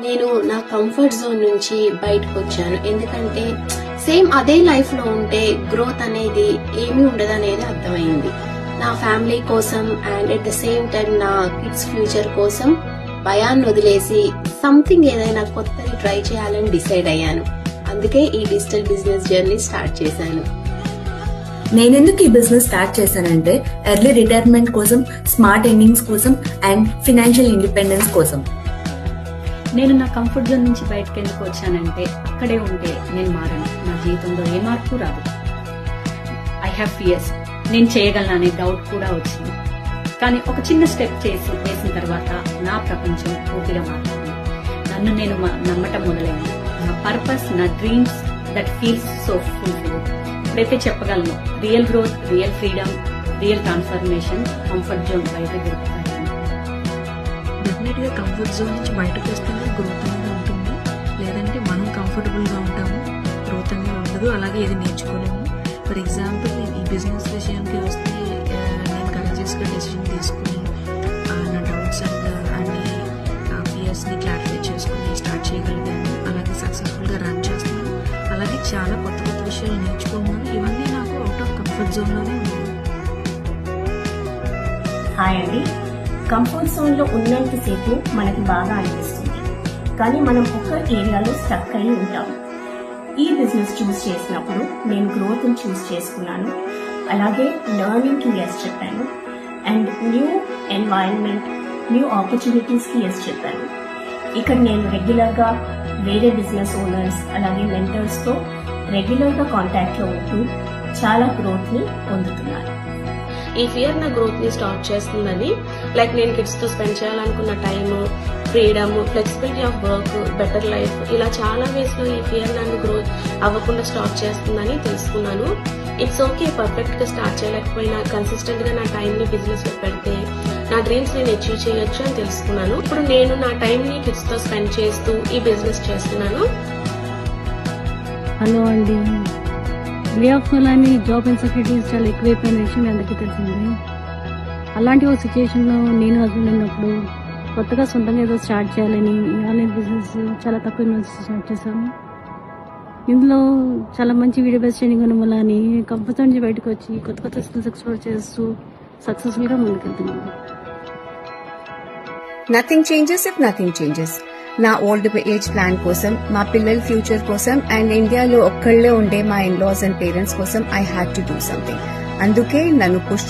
నేను నా comfort zone నుంచి బయటకు వచ్చాను. ఎందుకంటే సేమ్ అదే లైఫ్ లో ఉంటే గ్రోత్ అనేది ఏమీ ఉండదనేది అర్థమైంది. నా ఫ్యామిలీ కోసం and at the same time నా కిడ్స్ ఫ్యూచర్ కోసం భయాన్ని వదిలేసి సంథింగ్ ఏదైనా కొత్తది ట్రై చేయాలని డిసైడ్ అయ్యాను. అందుకే ఈ డిజిటల్ బిజినెస్ జర్నీ స్టార్ట్ చేశాను. నేనెందుకు ఈ బిజినెస్ స్టార్ట్ చేశానంటే ఎర్లీ రిటైర్మెంట్ కోసం, స్మార్ట్ ఎర్నింగ్స్ కోసం అండ్ ఫైనాన్షియల్ ఇండిపెండెన్స్ కోసం. నేను నా కంఫర్ట్ జోన్ నుంచి బయటకు ఎందుకు వచ్చానంటే అక్కడే ఉంటే నేను మారను, నా జీవితంలో ఏ మార్పు రాదు. ఐ హ్యావ్ ఫియర్స్, నేను చేయగలను అనే డౌట్ కూడా వచ్చింది. కానీ ఒక చిన్న స్టెప్ వేసిన తర్వాత నా ప్రపంచం పూర్తిగా మారుతుంది. నన్ను నేను నమ్మటం మొదలైంది. నా పర్పస్, నా dreams that feels so fulfil. ఇప్పుడైతే చెప్పగలను, real growth, real freedom, real transformation comfort zone బయట దొరుకుతాయి. డెఫినెట్ గా కంఫర్ట్ జోన్ నుంచి బయటకు వస్తేనే గ్రోత్ అనేది ఉంటుంది. లేదంటే మనం కంఫర్టబుల్ గా ఉంటాము, గ్రోత్ అనేది ఉండదు. అలాగే ఇది నేర్చుకోలేము. ఫర్ ఎగ్జాంపుల్ ఈ బిజినెస్ విషయానికి వస్తే నేను కరేజియస్ గా డెసిషన్ తీసుకుని నా డౌట్స్ అన్ని ఫియర్స్ ని క్లారిఫై చేసుకుని స్టార్ట్ చేయగలిగాను. అలాగే సక్సెస్ఫుల్ గా రన్ చేస్తున్నాను. అలాగే చాలా కొత్త కొత్త విషయాలు నేర్చుకున్నాను. ఇవన్నీ నాకు అవుట్ ఆఫ్ కంఫర్ట్ జోన్ లోనే ఉన్నాయి. హాయ్ అండి. కంఫర్ట్ జోన్లో ఉన్నంతసేపు మనకి బాగా అనిపిస్తుంది, కానీ మనం ఒక ఏరియాలో స్టక్ అయి ఉంటాం. ఈ బిజినెస్ చూస్ చేసినప్పుడు నేను గ్రోత్ని చూస్ చేసుకున్నాను. అలాగే లెర్నింగ్కి ఎస్ చెప్పాను అండ్ న్యూ ఎన్వైరన్మెంట్, న్యూ ఆపర్చునిటీస్కి ఎస్ చెప్పాను. ఇక్కడ నేను రెగ్యులర్గా వేరే బిజినెస్ ఓనర్స్ అలాగే మెంటర్స్తో రెగ్యులర్గా కాంటాక్ట్లో ఉంటూ చాలా గ్రోత్ని పొందుతున్నాను. ఈ ఫియర్ నా గ్రోత్ ని స్టార్ట్ చేస్తుందని, లైక్ నేను కిడ్స్ తో స్పెండ్ చేయాలనుకున్న time, freedom, flexibility of work, better life, ఇలా చాలా వేస్ లో ఈ ఫియర్ నన్ను గ్రోత్ అవ్వకుండా స్టాప్ చేస్తుందని తెలుసుకున్నాను. ఇట్స్ ఓకే, పర్ఫెక్ట్ గా స్టార్ట్ చేయలేకపోయినా కన్సిస్టెంట్ గా నా టైం ని బిజినెస్ లో పెడితే నా డ్రీమ్స్ నేను అచీవ్ చేయొచ్చు అని తెలుసుకున్నాను. ఇప్పుడు నేను నా టైం ని కిడ్స్ తో స్పెండ్ చేస్తూ ఈ బిజినెస్ చేస్తున్నాను. హలో అండి. వే ఆఫ్ అని జాబ్ ఇన్సెక్యూరిటీస్ చాలా ఎక్కువైపోయిన విషయం మీ అందరికీ తెలిసిందే. అలాంటి ఒక సిచ్యుయేషన్లో నేను హస్బెండ్ ఉన్నప్పుడు కొత్తగా సొంతంగా ఏదో స్టార్ట్ చేయాలని ఆన్లైన్ బిజినెస్ చాలా తక్కువ ఇన్వెస్ట్ స్టార్ట్ చేశాము. ఇందులో చాలా మంచి వీడియో బేస్ ట్రైనింగ్ ఉన్న వల్ల కంఫర్ట్ నుంచి బయటకు వచ్చి కొత్త కొత్త స్కిల్స్ ఎక్స్ప్లోర్ చేస్తూ సక్సెస్ఫుల్గా ముందుకెళ్తున్నాము. Nothing changes if nothing changes. నా ఓల్డ్ ఏజ్ ప్లాన్ కోసం, మా పిల్లల ఫ్యూచర్ కోసం అండ్ ఇండియాలో ఒక్కళ్ళే ఉండే మా ఇన్లాస్ అండ్ పేరెంట్స్ కోసం I had to do something. అందుకే నన్ను పుష్